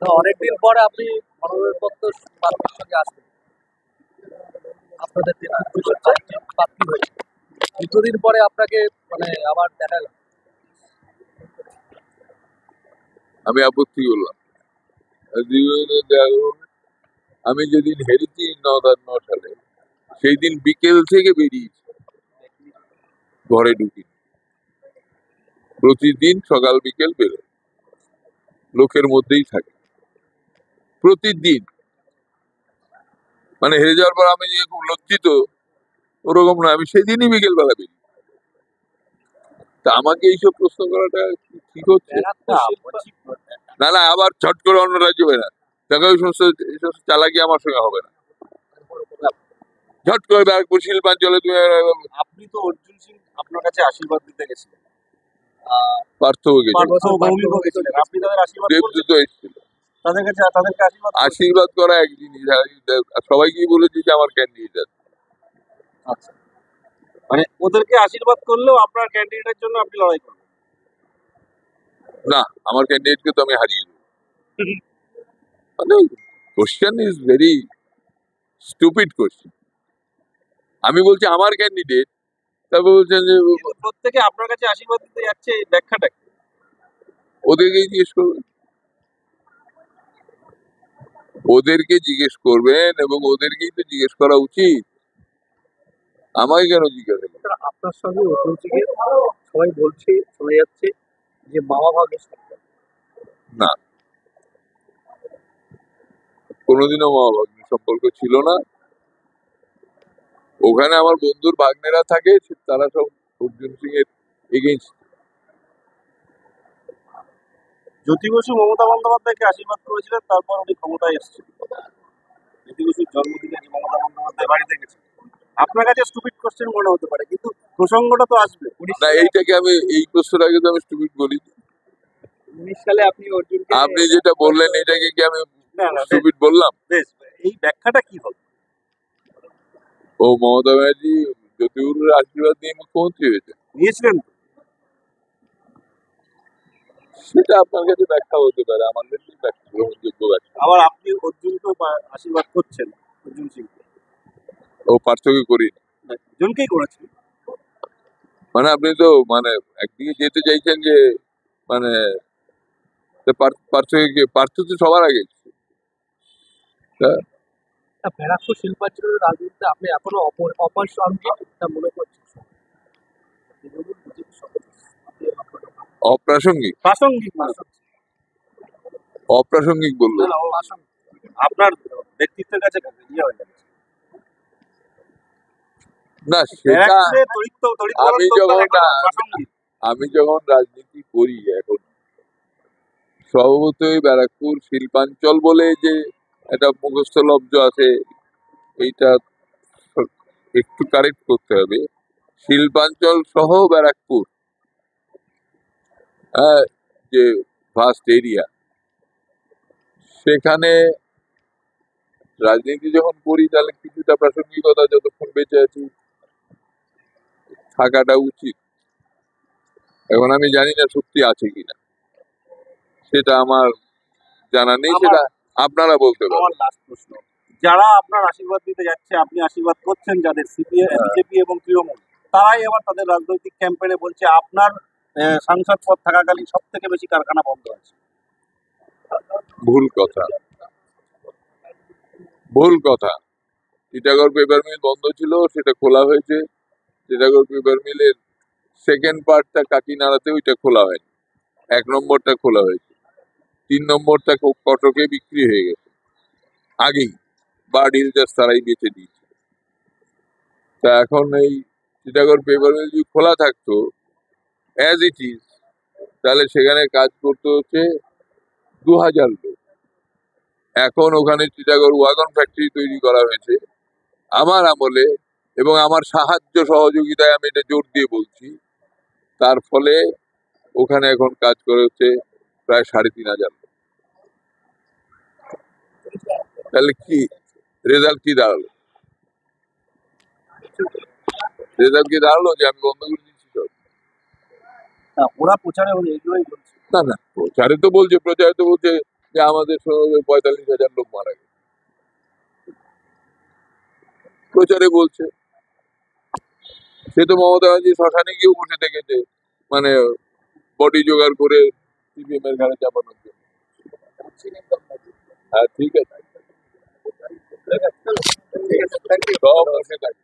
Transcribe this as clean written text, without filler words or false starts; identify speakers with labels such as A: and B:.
A: তো অনেকদিন পরে আপনি মনোনয়নপত্র প্রার্থীর সঙ্গে আসবেন। আপনাদের প্রার্থী হয়েছে দীর্ঘদিন পরে আপনাকে মানে আবার দেখা গেল।
B: আমি আপত্তি করলাম। আমি যেদিন হেরেছি 2009 সালে, সেই দিন বিকেল থেকে বেরিয়েছি, ঘরে ঢুকি। প্রতিদিন সকাল বিকেল বেরোয়, লোকের মধ্যেই থাকে প্রতিদিন। মানে হেরে যাওয়ার পর আমি যে খুব লজ্জিত ওরকম না, আমি সেই দিনই বিকেল বেলা বেরিয়ে। তা আমাকে এইসব প্রশ্ন করাটা ঠিক হচ্ছে না? না, আবার ছট করে অন্য রাজ্য হয় না, দেখো এই সমস্ত চালাকি আমার সঙ্গে হবে না। ঝট করে ব্যারাকপুর শিল্পাঞ্চলে তুমি
A: আপনি তো অর্জুন সিং আপনার কাছে আশীর্বাদ দিতে গেছিলেন,
B: পার্থক্য গেছে,
A: আপনি তাদের আশীর্বাদ
B: দেবদূত এসেছিল।
A: তাদেরকে
B: আশীর্বাদ করা এক জিনিস, আর সবাইকেই বলেছি যে আমার ক্যান্ডিডেট আছে।
A: আচ্ছা, মানে ওদেরকে আশীর্বাদ করলেও আপনার ক্যান্ডিডেটের জন্য আপনি লড়াই করবেন
B: না, আমার ক্যান্ডিডেটকে তো আমি হারিয়ে দেবো। মানে question is very stupid question. আমি বলছি আমার ক্যান্ডিডেট, তারপর বলছেন যে
A: প্রত্যেকে আপনার কাছে আশীর্বাদ দিতে যাচ্ছে, এই ব্যাখ্যাটা কি?
B: ওদেরকেই জিজ্ঞেস করবেন, ওদেরকে জিজ্ঞেস করবেন, এবং ওদেরকেই তো জিজ্ঞেস করা উচিত, আমায় কেন জিজ্ঞাসা করবেন?
A: আপনার সঙ্গে অর্জুন সিং এর সবাই বলছে, শোনা যাচ্ছে যে মামা ভাগের সম্পর্ক।
B: না, কোনোদিনও মা ভাগ্নের সম্পর্ক ছিল না। ওখানে আমার বন্ধুর ভাগ্নেরা থাকে, তারা সব অর্জুন সিং এর এগেইনস্ট।
A: জ্যোতি বসু মমতা বন্দ্যোপাধ্যায়কে আশীর্বাদ করেছিলেন, তারপর উনি ক্ষমতায় এসেছেন। জ্যোতি বসুর জন্মদিনে যে মমতা বন্দ্যোপাধ্যায় বাড়িতে গেছেন, আপনার কাছে স্টুপিড কোশ্চেন মনে হতে পারে, কিন্তু প্রসঙ্গটা তো আসবে।
B: না, এইটাকে আমি এই প্রশ্নের আগে তো আমি স্টুপিড বলি।
A: 19 সালে আপনি অর্জুনকে,
B: আপনি যেটা বললেন এটাকে কি আমি স্টুপিড বললাম?
A: বেশ, এই ব্যাখ্যাটা কি হবে?
B: ও মমতা ব্যানার্জি জ্যোতিগুরুর আশীর্বাদ নিয়ে মুখ্যমন্ত্রী হয়েছে,
A: নিয়েছিলেন তো?
B: সেটা আপনার কাছে ব্যাখ্যা হতে পারে, আমার কাছে ব্যাখ্যা গ্রহণযোগ্য ব্যাখ্যা।
A: আবার আপনি অর্জুনকেও আশীর্বাদ করছেন, অর্জুন সিং
B: ও পার্থক্য করি না।
A: দুজনকেই করেছেন।
B: মানে আপনি তো মানে একদিকে যেতে চাইছেন যে মানে পার্থ তো সবার আগে।
A: ব্যারাকপুর শিল্পাঞ্চলের রাজনীতিতে আপনি এখনো অপ্রাসঙ্গিক মনে করছেন?
B: অপ্রাসঙ্গিক?
A: প্রাসঙ্গিক,
B: অপ্রাসঙ্গিক বললো?
A: আপনার ব্যক্তিত্বের কাছে ইয়ে হয়ে যাচ্ছে।
B: না, সেটা
A: প্রাসঙ্গিক।
B: আমি যখন রাজনীতি করি এখন, স্বভাবতই ব্যারাকপুর শিল্পাঞ্চল বলে যে একটা মুখস্থ লব্জ আছে, এইটা একটু কারেক্ট করতে হবে। শিল্পাঞ্চল সহ ব্যারাকপুর, হ্যাঁ, যে ভাস্ট এরিয়া, সেখানে রাজনীতি যখন করি তাহলে কিছুটা প্রাসঙ্গিকতা যতক্ষণ বেঁচে আছি থাকাটা উচিত। এখন আমি জানি না সত্যি আছে কিনা, সেটা আমার জানা নেই, সেটা আপনারা বলতে পারেন।
A: আমার লাস্ট প্রশ্ন, যারা আপনার আশীর্বাদ দিতে যাচ্ছে, আপনি আশীর্বাদ করছেন যাদের, বিজেপি এবং তৃণমূল, তারাই আবার তাদের রাজনৈতিক ক্যাম্পেইনে বলছে আপনার সাংসদ পদ থাকাকালীন সব থেকে বেশি কারখানা বন্ধ আছে।
B: ভুল কথা, ভুল কথা। টিটাগড় পেপার মিল বন্ধ ছিল, সেটা খোলা হয়েছে। টিটাগড় পেপার মিলের সেকেন্ড পার্টটা কাকিনাড়াতে, ওইটা খোলা হয়নি। 1 নম্বরটা খোলা হয়েছে, 3 নম্বরটা কটকে বিক্রি হয়ে গেছে আগেই, বার্ড হিলজার্স তারাই বেঁচে দিয়েছে। তা এখন এই টিটাগড় পেপার মিল যদি খোলা থাকতো অ্যাজ ইট ইজ, তাহলে সেখানে কাজ করতে হচ্ছে 2000 লোক। এখন ওখানে টিটাগড় ওয়াগন ফ্যাক্টরি তৈরি করা হয়েছে আমার আমলে, এবং আমার সাহায্য সহযোগিতায়, আমি এটা জোর দিয়ে বলছি। তার ফলে ওখানে এখন কাজ করে হচ্ছে প্রায় 3500 লোক। তাহলে কি রেজাল্ট কি দাঁড়ালো? রেজাল্ট কি দাঁড়ালো যে আমি বন্ধ করে দিচ্ছি সব?
A: ওরা প্রচারে এগুলোই বলছে।
B: না না, প্রচারে তো বলছে যে আমাদের 45,000 লোক মারা গেছে, প্রচারে বলছে। সে তো মমতা ব্যানার্জি শ্মশানে গিয়েও বসে থেকেছে, মানে বডি জোগাড় করে সিপিএম এর ঘাড়ে চাপানোর জন্য। হ্যাঁ, ঠিক আছে,
A: ঠিক আছে, থ্যাংক ইউ।
B: সব বসে থাকে।